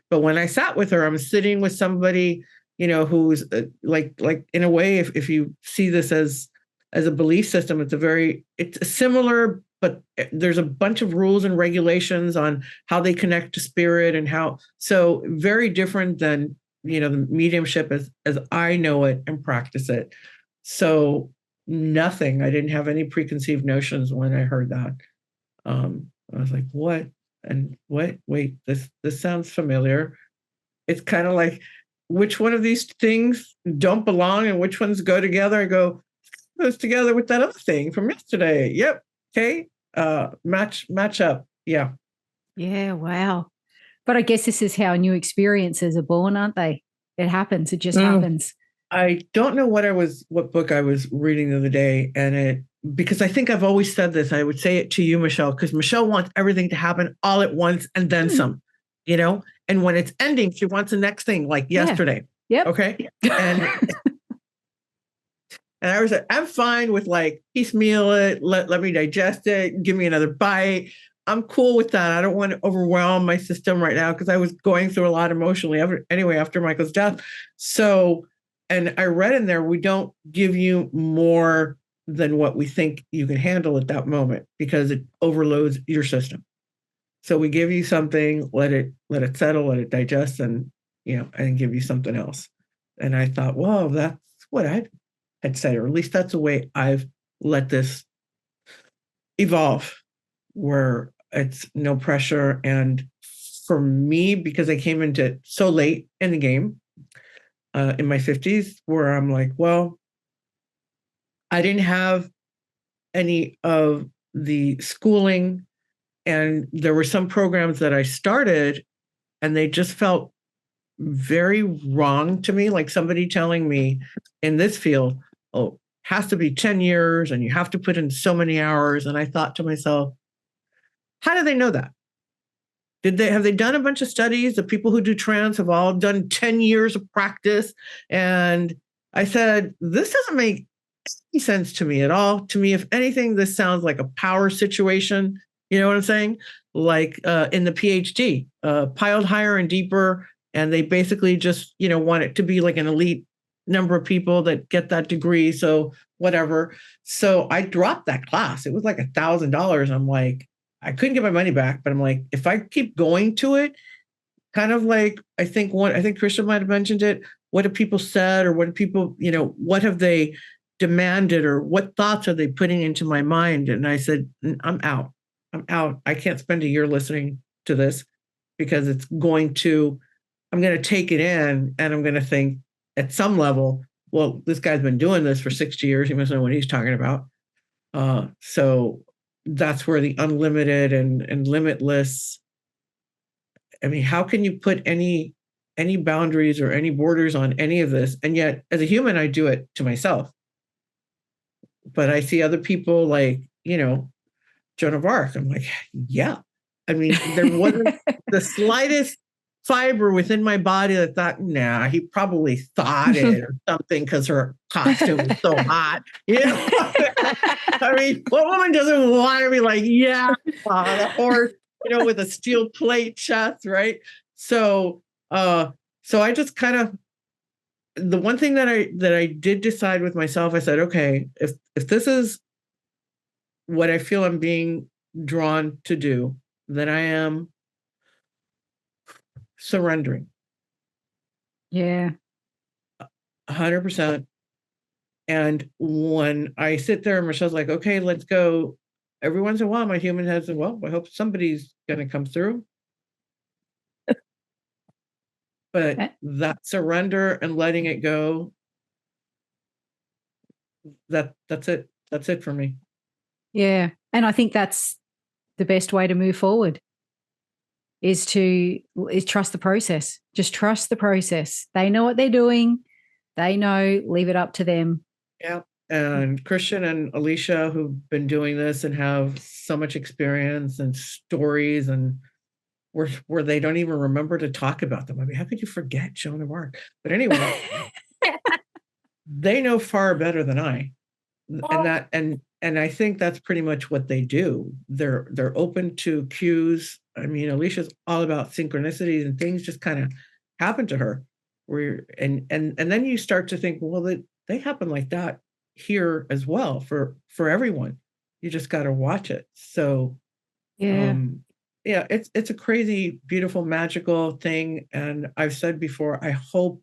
Speaker 2: But when I sat with her, I'm sitting with somebody, who's like in a way, if you see this as a belief system, it's similar, but there's a bunch of rules and regulations on how they connect to spirit and so very different than, the mediumship as I know it and practice it. So nothing, I didn't have any preconceived notions when I heard that. I was like, what? And what? Wait, this sounds familiar. It's kind of like, which one of these things don't belong and which ones go together? I go, goes together with that other thing from yesterday. Yep. Okay. Match up. Yeah.
Speaker 1: Yeah. Wow. But I guess this is how new experiences are born, aren't they? It happens. It just happens.
Speaker 2: I don't know what book I was reading the other day, because I think I've always said this. I would say it to you, Michelle, because Michelle wants everything to happen all at once and then some, and when it's ending, she wants the next thing, like yesterday.
Speaker 1: Yep.
Speaker 2: Okay. And I was like, I'm fine with like piecemeal it, let me digest it, give me another bite. I'm cool with that. I don't want to overwhelm my system right now, because I was going through a lot emotionally after Michael's death. So, and I read in there, we don't give you more than what we think you can handle at that moment, because it overloads your system. So we give you something, let it settle, let it digest, and and give you something else. And I thought, well, that's what I had said, or at least that's the way I've let this evolve, where it's no pressure. And for me, because I came into so late in the game, in my 50s, where I'm like, well, I didn't have any of the schooling, and there were some programs that I started and they just felt very wrong to me, like somebody telling me in this field, oh, has to be 10 years and you have to put in so many hours. And I thought to myself, how do they know that? Have they done a bunch of studies? The people who do trance have all done 10 years of practice. And I said, this doesn't make any sense to me at all. To me, if anything, this sounds like a power situation. You know what I'm saying? Like in the PhD, piled higher and deeper. And they basically just, want it to be like an elite number of people that get that degree. So whatever. So I dropped that class. It was like $1,000. I'm like, I couldn't get my money back, but I'm like, if I keep going to it, kind of like, I think Christian might have mentioned it. What have people said, or what have people, what have they demanded, or what thoughts are they putting into my mind? And I said, I'm out. I can't spend a year listening to this, because I'm going to take it in, and I'm going to think at some level, well, this guy's been doing this for 60 years. He must know what he's talking about. So that's where the unlimited and limitless, I mean, how can you put any boundaries or any borders on any of this? And yet, as a human, I do it to myself. But I see other people like, Joan of Arc. I'm like, yeah. I mean, there wasn't the slightest fiber within my body that thought, nah, he probably thought it or something, because her costume was so hot. I mean, what woman doesn't want to be like, yeah, or with a steel plate chest, right? So I just kind of, the one thing that I did decide with myself, I said, okay, if this is what I feel I'm being drawn to do, then I am surrendering.
Speaker 1: Yeah.
Speaker 2: 100%. And when I sit there and Michelle's like, okay, let's go. Every once in a while, my human head says, well, I hope somebody's going to come through. But that surrender and letting it go, that's it. That's it for me.
Speaker 1: Yeah. And I think that's the best way to move forward is trust the process. Just trust the process. They know what they're doing. They know, leave it up to them.
Speaker 2: Yeah. And Christian and Alicia, who've been doing this and have so much experience and stories, and where they don't even remember to talk about them. I mean, how could you forget Joan of Arc? But anyway, they know far better than I. And I think that's pretty much what they do. They're open to cues. I mean, Alicia's all about synchronicities, and things just kind of happen to her. And then you start to think, well, they happen like that here as well for everyone. You just got to watch it. So
Speaker 1: yeah.
Speaker 2: It's a crazy, beautiful, magical thing. And I've said before, I hope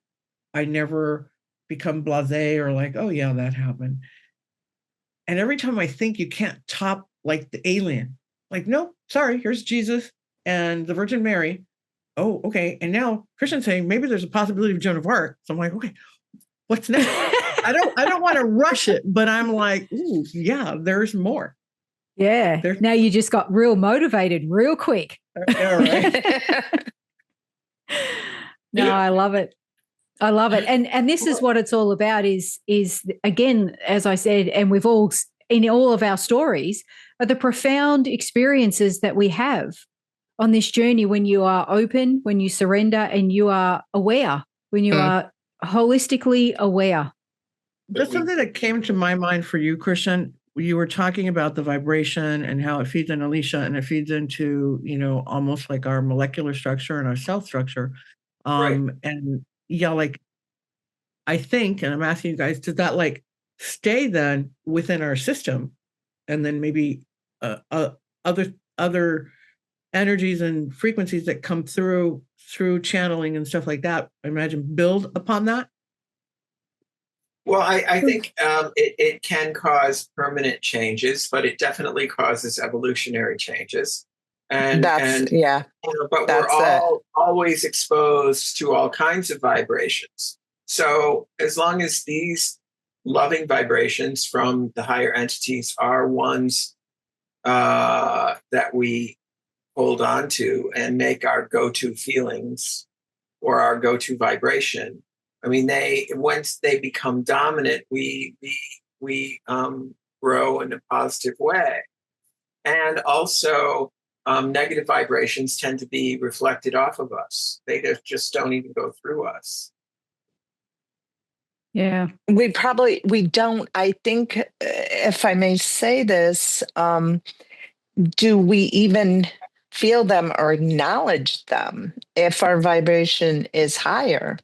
Speaker 2: I never become blasé or like, oh yeah, that happened. And every time I think you can't top like the alien, like, no, sorry, here's Jesus and the Virgin Mary. Oh, okay. And now Christian's saying maybe there's a possibility of Joan of Arc. So I'm like, okay, what's next? I don't want to rush it, but I'm like, ooh, yeah, there's more.
Speaker 1: Yeah. Now you just got real motivated real quick.
Speaker 2: Yeah, right.
Speaker 1: No, I love it. I love it. And this is what it's all about is again, as I said, and we've all, in all of our stories, are the profound experiences that we have on this journey when you are open, when you surrender, and you are aware, when you are holistically aware.
Speaker 2: Just something that came to my mind for you, Christian. You were talking about the vibration and how it feeds in Alicia, and it feeds into, almost like our molecular structure and our cell structure.
Speaker 3: Right.
Speaker 2: And yeah, like, I think, and I'm asking you guys, does that like stay then within our system, and then maybe other energies and frequencies that come through channeling and stuff like that, I imagine, build upon that?
Speaker 3: Well, I think it can cause permanent changes, but it definitely causes evolutionary changes. But we're always exposed to all kinds of vibrations. So as long as these loving vibrations from the higher entities are ones that we hold on to and make our go-to feelings or our go-to vibration, I mean, once they become dominant, we grow in a positive way. And also, negative vibrations tend to be reflected off of us. They just don't even go through us.
Speaker 1: Yeah.
Speaker 4: We don't, I think, if I may say this, do we even feel them or acknowledge them if our vibration is higher?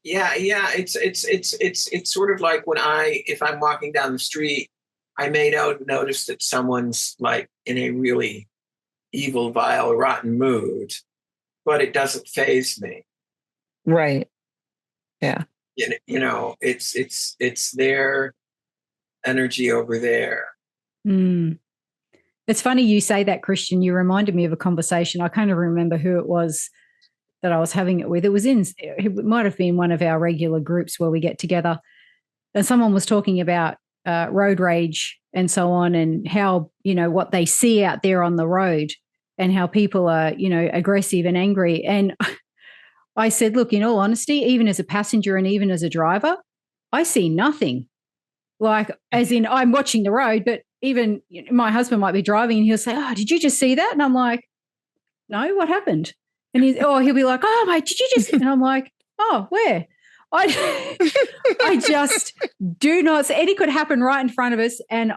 Speaker 3: Yeah. It's sort of like if I'm walking down the street, I may notice that someone's like in a really evil, vile, rotten mood, but it doesn't faze me.
Speaker 4: Right. Yeah.
Speaker 3: It's their energy over there.
Speaker 1: It's funny you say that, Christian. You reminded me of a conversation. I kind of remember who it was that I was having it with. It might have been one of our regular groups where we get together, and someone was talking about road rage and so on, and how, what they see out there on the road and how people are, aggressive and angry. And I said, look, in all honesty, even as a passenger and even as a driver, I see nothing. Like, as in, I'm watching the road, but even my husband might be driving and he'll say, oh, did you just see that? And I'm like, no, what happened? And he'll be like, oh, mate, did you just? And I'm like, oh, where? I just do not see. It could happen right in front of us, and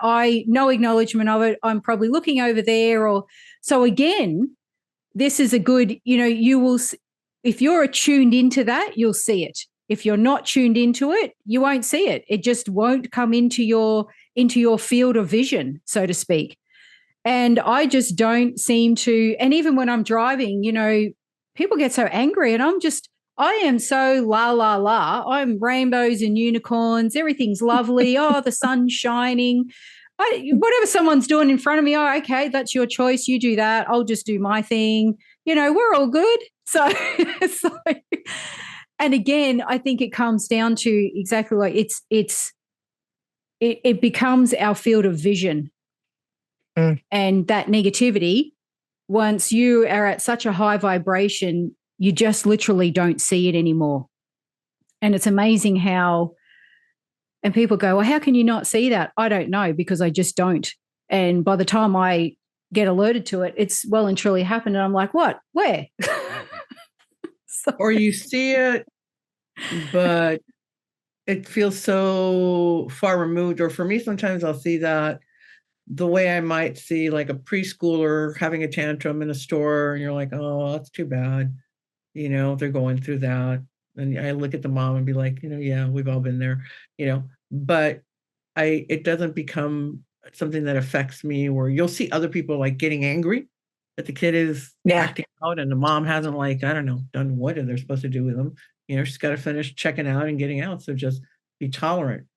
Speaker 1: no acknowledgement of it. I'm probably looking over there, or So again, this is a good, you will, if you're attuned into that, you'll see it. If you're not tuned into it, you won't see it. It just won't come into your field of vision, so to speak. And I just don't seem to, and even when I'm driving, people get so angry and I am so la, la, la. I'm rainbows and unicorns. Everything's lovely. Oh, the sun's shining. Whatever someone's doing in front of me, oh, okay, that's your choice. You do that. I'll just do my thing. We're all good. So, and again, I think it comes down to exactly like it becomes our field of vision. And that negativity, once you are at such a high vibration, you just literally don't see it anymore. And it's amazing how, and people go, well, how can you not see that? I don't know, because I just don't. And by the time I get alerted to it, it's well and truly happened. And I'm like, what? Where?
Speaker 2: Or you see it, but it feels so far removed. Or for me, sometimes I'll see that the way I might see like a preschooler having a tantrum in a store, and you're like, oh, that's too bad. They're going through that. And I look at the mom and be like, yeah, we've all been there, but it doesn't become something that affects me, where you'll see other people like getting angry that the kid is acting out and the mom hasn't done what they're supposed to do with them. She's got to finish checking out and getting out. So just be tolerant.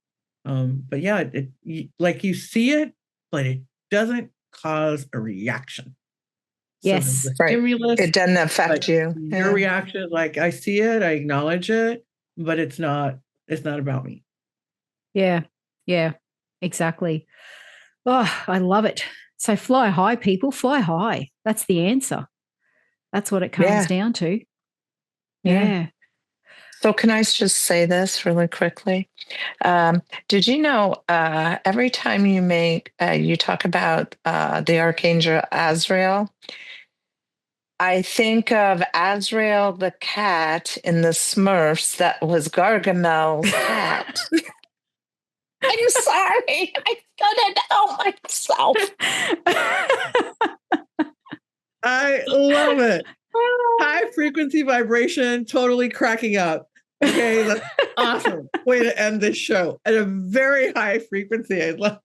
Speaker 2: But yeah, you see it, but it doesn't cause a reaction.
Speaker 1: Yes,
Speaker 2: so stimulus,
Speaker 4: it doesn't affect you.
Speaker 2: Your reaction, like I see it, I acknowledge it, but it's not about me.
Speaker 1: Yeah, exactly. Oh, I love it. So fly high, people, fly high. That's the answer. That's what it comes down to. Yeah.
Speaker 4: So can I just say this really quickly? Did you know every time you talk about the Archangel Azrael, I think of Azrael the cat in the Smurfs that was Gargamel's cat. I'm sorry. I couldn't help myself.
Speaker 2: I love it. High frequency vibration, totally cracking up. Okay, that's awesome. Way to end this show at a very high frequency. I love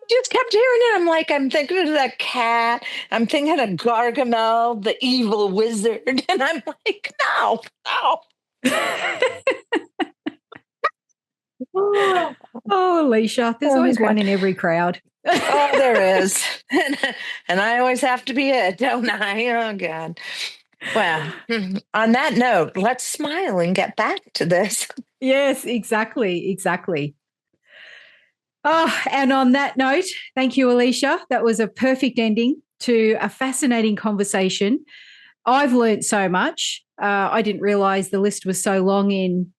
Speaker 4: Just kept hearing it. I'm like, I'm thinking of that cat. I'm thinking of Gargamel, the evil wizard. And I'm like, no.
Speaker 1: Oh, Alicia, there's always one in every crowd.
Speaker 4: Oh, there is. And I always have to be it, don't I? Oh, God. Well, on that note, let's smile and get back to this.
Speaker 1: Yes, exactly. Oh, and on that note, thank you, Alicia. That was a perfect ending to a fascinating conversation. I've learned so much. I didn't realize the list was so long in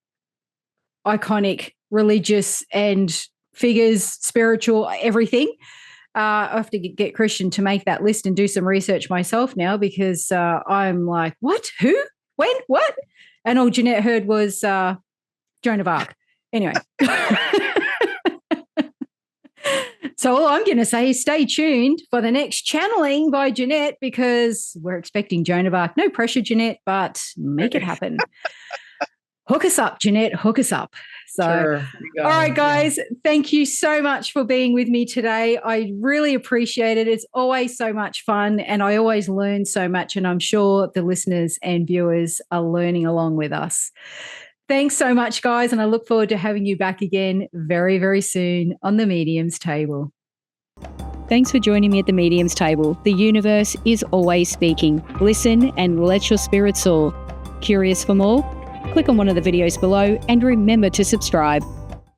Speaker 1: iconic, religious and figures, spiritual, everything. I have to get Christian to make that list and do some research myself now, because I'm like, what? Who? When? What? And all Jeannette heard was Joan of Arc. Anyway. So all I'm going to say is stay tuned for the next channeling by Jeannette, because we're expecting Joan of Arc. No pressure, Jeannette, but make it happen. Hook us up, Jeannette. Hook us up. So,
Speaker 2: sure.
Speaker 1: All right, guys, thank you so much for being with me today. I really appreciate it. It's always so much fun, and I always learn so much, and I'm sure the listeners and viewers are learning along with us. Thanks so much, guys, and I look forward to having you back again very, very soon on the Medium's Table. Thanks for joining me at the Medium's Table. The universe is always speaking. Listen and let your spirit soar. Curious for more? Click on one of the videos below and remember to subscribe.